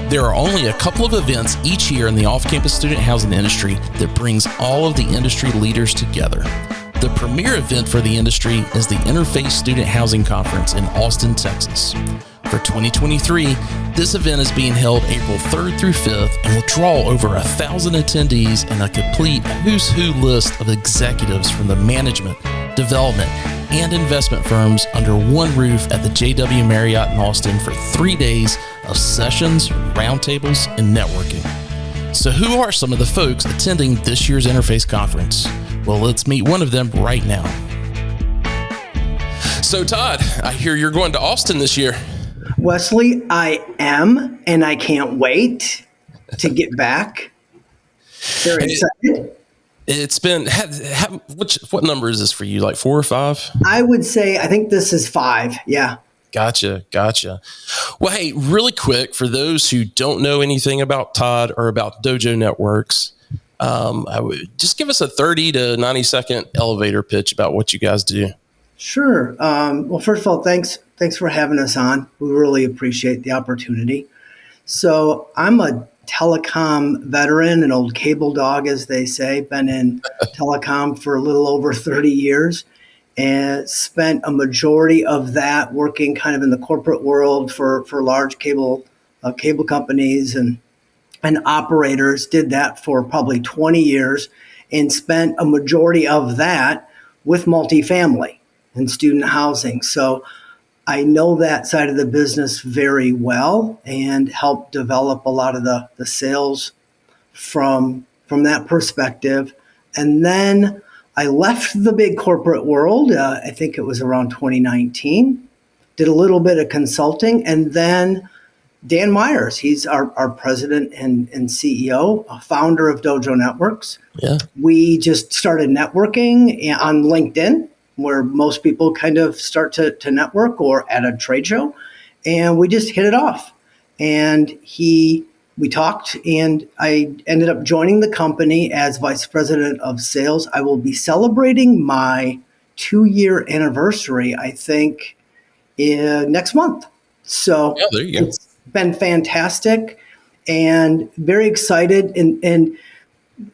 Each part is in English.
There are only a couple of events each year in the off-campus student housing industry that brings all of the industry leaders together. The premier event for the industry is the Interface Student Housing Conference in Austin, Texas. For 2023, this event is being held April 3rd through 5th and will draw over 1,000 attendees and a complete who's who list of executives from the management, development, and investment firms under one roof at the JW Marriott in Austin for 3 days of sessions, roundtables, and networking. So who are some of the folks attending this year's Interface Conference? Well, let's meet one of them right now. So Todd, I hear you're going to Austin this year. Wesley, I am, and I can't wait to get back. Very excited. It's been, what number is this for you? Like 4 or 5? I would say, I think this is 5. Yeah. Gotcha. Well, hey, really quick, for those who don't know anything about Todd or about Dojo Networks, I would just give us a 30 to 90 second elevator pitch about what you guys do. Sure. Well, first of all, thanks for having us on. We really appreciate the opportunity. So I'm a telecom veteran, an old cable dog, as they say, been in telecom for a little over 30 years and spent a majority of that working kind of in the corporate world for large cable companies and operators. Did that for probably 20 years and spent a majority of that with multifamily and student housing. So I know that side of the business very well and helped develop a lot of the sales from that perspective. And then I left the big corporate world. I think it was around 2019, did a little bit of consulting. And then Dan Meyers, he's our president and CEO, founder of Dojo Networks. Yeah. We just started networking on LinkedIn, where most people kind of start to network, or at a trade show. And we just hit it off. And we talked, and I ended up joining the company as vice president of sales. I will be celebrating my 2-year anniversary, I think, next month. So yeah, there you go. It's been fantastic and very excited. And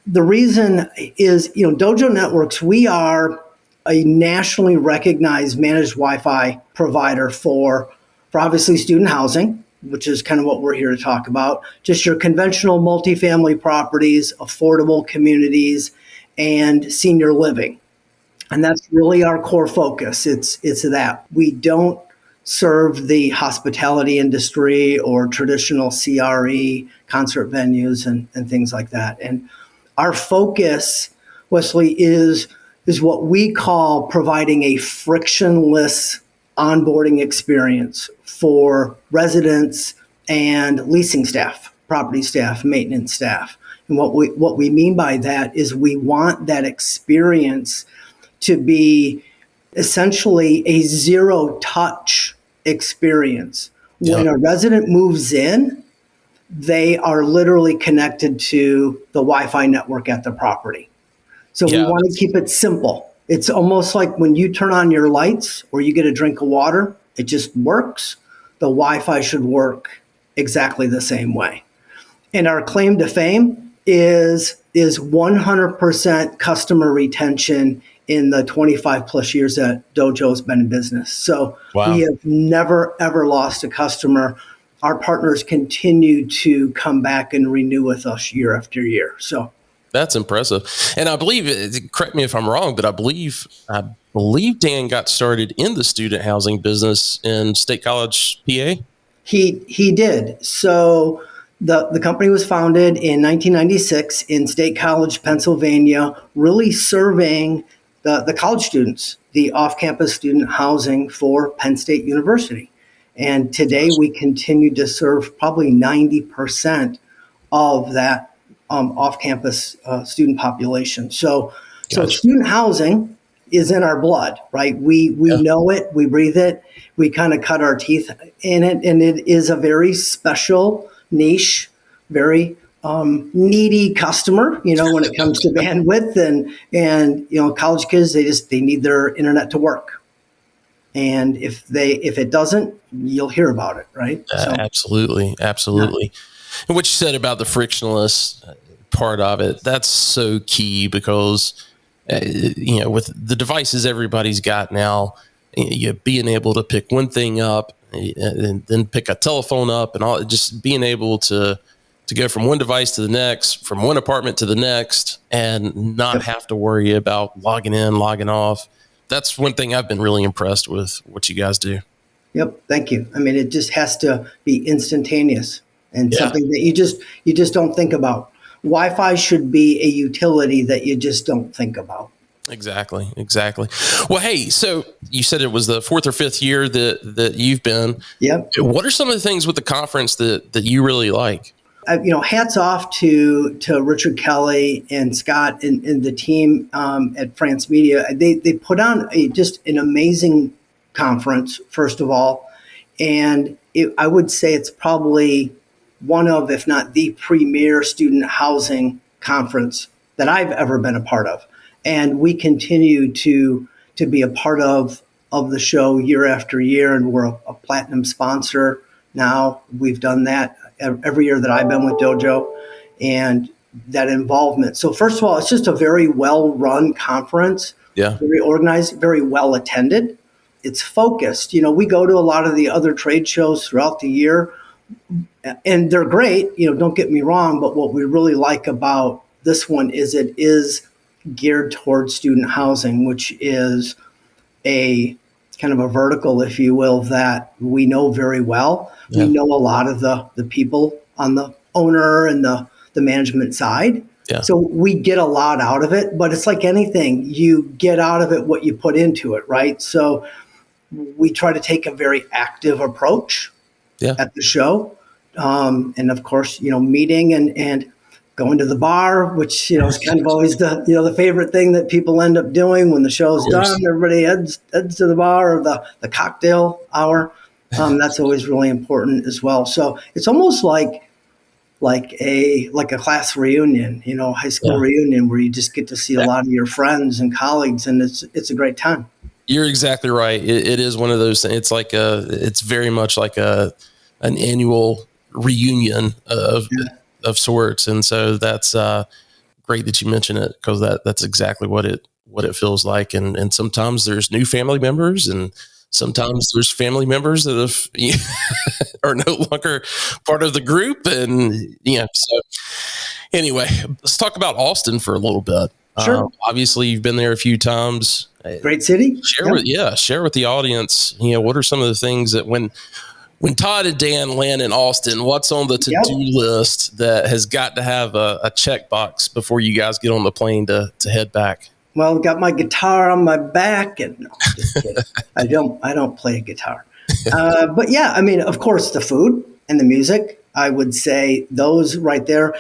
the reason is, Dojo Networks, we are a nationally recognized managed Wi-Fi provider for obviously student housing, which is kind of what we're here to talk about, just your conventional multifamily properties, affordable communities, and senior living. And that's really our core focus. It's that. We don't serve the hospitality industry or traditional CRE, concert venues, and things like that. And our focus, Wesley, is what we call providing a frictionless onboarding experience for residents and leasing staff, property staff, maintenance staff. And what we mean by that is we want that experience to be essentially a zero-touch experience. Yep. When a resident moves in, they are literally connected to the Wi-Fi network at the property. So we want to keep it simple. It's almost like when you turn on your lights or you get a drink of water, it just works. The Wi-Fi should work exactly the same way. And our claim to fame is 100% customer retention in the 25 plus years that Dojo has been in business. So We have never, ever lost a customer. Our partners continue to come back and renew with us year after year. So that's impressive. And I believe, correct me if I'm wrong, but I believe Dan got started in the student housing business in State College, PA. He did. So the company was founded in 1996 in State College, Pennsylvania, really serving the college students, the off-campus student housing for Penn State University. And today we continue to serve probably 90% of that off-campus student population. So student housing is in our blood, right? We know it, we breathe it, we kind of cut our teeth in it, and it is a very special niche, very needy customer, when it comes to bandwidth and college kids, they need their internet to work. And if it doesn't, you'll hear about it, right? Absolutely. Yeah. And what you said about the frictionless part of it, that's so key because, with the devices everybody's got now, being able to pick one thing up and then pick a telephone up and all, just being able to go from one device to the next, from one apartment to the next, and not have to worry about logging in, logging off. That's one thing I've been really impressed with what you guys do. Yep. Thank you. I mean, it just has to be instantaneous and something that you just don't think about. Wi-Fi should be a utility that you just don't think about. Exactly. Well, hey, so you said it was the 4th or 5th year that you've been. Yep. What are some of the things with the conference that you really like? Hats off to Richard Kelly and Scott and the team at France Media. They put on just an amazing conference, first of all. And I would say it's probably one of, if not the premier student housing conference that I've ever been a part of. And we continue to be a part of the show year after year. And we're a platinum sponsor now. We've done that every year that I've been with Dojo, and that involvement. So first of all, it's just a very well-run conference, very organized, very well attended. It's focused. We go to a lot of the other trade shows throughout the year, and they're great, don't get me wrong, but what we really like about this one is it is geared towards student housing, which is a kind of a vertical, if you will, that we know very well. Yeah. We know a lot of the people on the owner and the management side. Yeah. So we get a lot out of it, but it's like anything, you get out of it what you put into it, right? So we try to take a very active approach at the show. And of course, meeting and going to the bar, which, is kind of always the favorite thing that people end up doing when the show's done. Everybody heads to the bar or the cocktail hour. That's always really important as well. So it's almost like a class reunion, high school reunion, where you just get to see a lot of your friends and colleagues, and it's a great time. You're exactly right. It is one of those things. It's like it's very much like an annual reunion of sorts. And so that's great that you mention it, because that's exactly what it feels like. And sometimes there's new family members, and sometimes there's family members that are no longer part of the group. And so anyway, let's talk about Austin for a little bit. Sure. Obviously you've been there a few times. Great city. Share with the audience, what are some of the things that when Todd and Dan land in Austin, what's on the to-do list that has got to have a checkbox before you guys get on the plane to head back? Well, I've got my guitar on my back, and no, just kidding. I don't play a guitar. But yeah, I mean, of course, the food and the music, I would say those right there.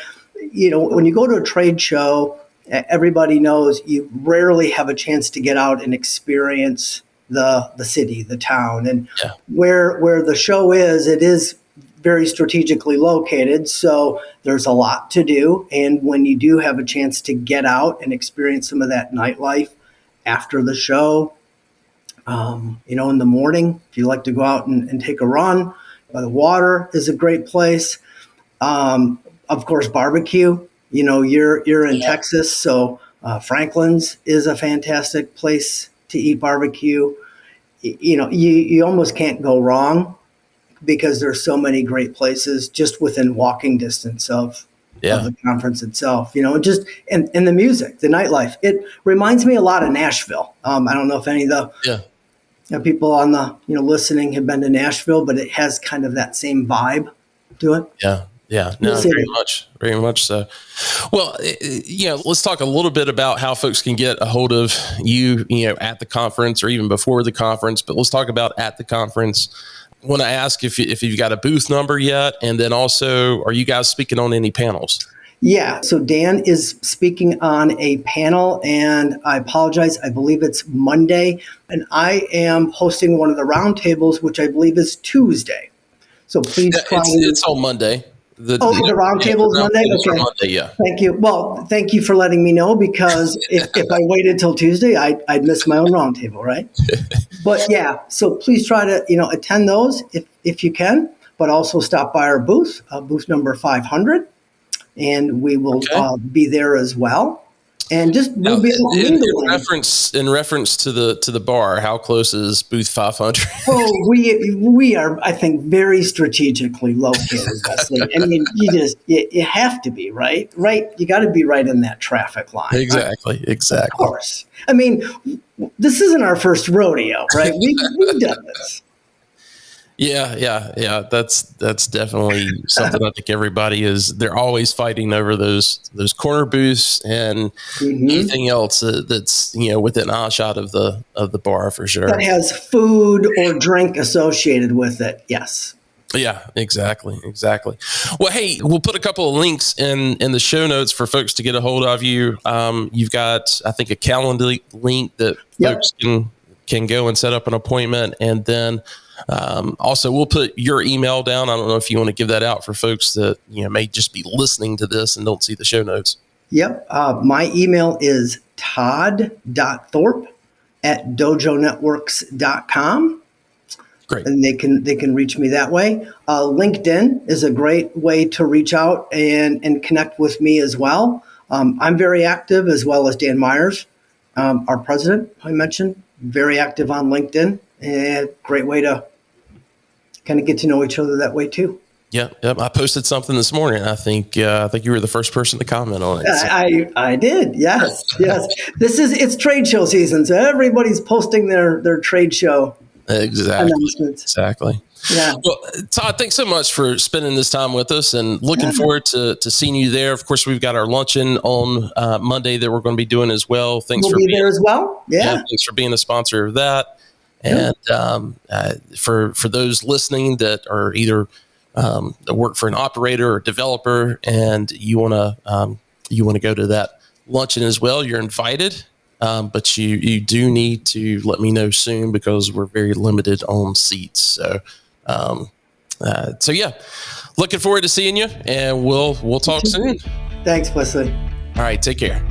When you go to a trade show, everybody knows you rarely have a chance to get out and experience the city, the town, and where the show is. It is very strategically located, so there's a lot to do. And when you do have a chance to get out and experience some of that nightlife after the show, in the morning, if you like to go out and take a run by the water, is a great place. Of course, barbecue. You're in Texas, so Franklin's is a fantastic place to eat barbecue. You almost can't go wrong, because there's so many great places just within walking distance of the conference itself. And the music, the nightlife. It reminds me a lot of Nashville. I don't know if any of the people on the listening have been to Nashville, but it has kind of that same vibe to it. Yeah, no, very much so. Well, let's talk a little bit about how folks can get a hold of you, at the conference or even before the conference. But let's talk about at the conference. I want to ask if you've got a booth number yet, and then also, are you guys speaking on any panels? Yeah, so Dan is speaking on a panel, and I apologize, I believe it's Monday, and I am hosting one of the roundtables, which I believe is Tuesday. So please try. It's on Monday. The roundtable is Monday? Okay. Monday, yeah. Thank you. Well, thank you for letting me know, because if I waited till Tuesday, I'd miss my own roundtable, right? But yeah, so please try to, attend those if you can. but also stop by our booth, booth number 500, and we will be there as well. And just we'll be in reference to the bar, how close is booth 500? Oh, we are, I think, very strategically located, Wesley. I mean, you have to be right. You got to be right in that traffic line. Exactly. Of course. I mean, this isn't our first rodeo, right? We've done this. Yeah. That's definitely something I think they're always fighting over those corner booths and anything else that's, within eyeshot of the bar for sure. That has food or drink associated with it. Yes. Yeah, exactly. Well, hey, we'll put a couple of links in the show notes for folks to get a hold of you. You've got, I think, a calendar link that folks can go and set up an appointment, and then also we'll put your email down. I don't know if you want to give that out for folks that may just be listening to this and don't see the show notes. Yep. My email is todd.thorpe@dojonetworks.com. Great. And they can reach me that way. LinkedIn is a great way to reach out and connect with me as well. I'm very active, as well as Dan Meyers, our president, I mentioned, very active on LinkedIn. And great way to kind of get to know each other that way too. Yep. I posted something this morning. I think you were the first person to comment on it. So. I did. Yes. It's trade show season, so everybody's posting their trade show announcements. Exactly. Yeah. Well, Todd, thanks so much for spending this time with us, and looking forward to seeing you there. Of course, we've got our luncheon on Monday that we're going to be doing as well. Thanks for being there as well. Yeah. Thanks for being a sponsor of that. And for those listening that are either that work for an operator or developer, and you want to go to that luncheon as well, you're invited. But you do need to let me know soon, because we're very limited on seats. So yeah, looking forward to seeing you, and we'll talk soon. Thanks, Wesley. All right, take care.